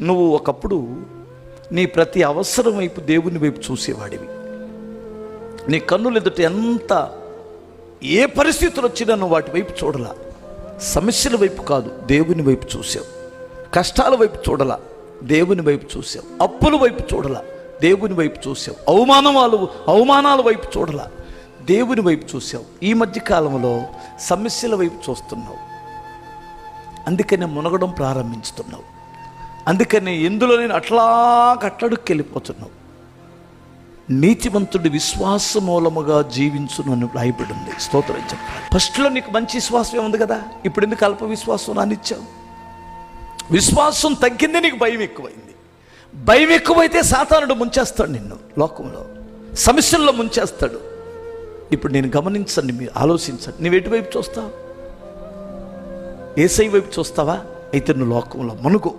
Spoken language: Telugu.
నువ్వు ఒకప్పుడు నీ ప్రతి అవసరం వైపు దేవుని వైపు చూసేవాడివి. నీ కన్నులు ఎదుట ఎంత ఏ పరిస్థితులు వచ్చినా నువ్వు వాటి వైపు చూడలా. సమస్యల వైపు కాదు, దేవుని వైపు చూసావు. కష్టాల వైపు చూడలా, దేవుని వైపు చూసావు. అప్పుల వైపు చూడలా, దేవుని వైపు చూసావు. అవమానాల వైపు చూడలా, దేవుని వైపు చూసావు. ఈ మధ్య కాలంలో సమస్యల వైపు చూస్తున్నావు. అందుకనే మునగడం ప్రారంభించుతున్నావు. అందుకని ఎందులో నేను అట్లా కట్టడుక్కి వెళ్ళిపోతున్నావు. నీతిమంతుడి విశ్వాస మూలముగా జీవించునని రాయబడి ఉంది. స్తోత్రం చెప్పాలి. ఫస్ట్లో నీకు మంచి విశ్వాసమే ఉంది కదా, ఇప్పుడు ఎందుకు అల్ప విశ్వాసం రానిచ్చావు? విశ్వాసం తగ్గింది, నీకు భయం ఎక్కువైంది. భయం ఎక్కువైతే సాతానుడు ముంచేస్తాడు నిన్ను, లోకంలో సమస్యల్లో ముంచేస్తాడు. ఇప్పుడు నేను గమనించండి, మీరు ఆలోచించండి. నువ్వు ఎటువైపు చూస్తావు? యేసయ్య వైపు చూస్తావా? అయితే నువ్వు లోకంలో మునుగు.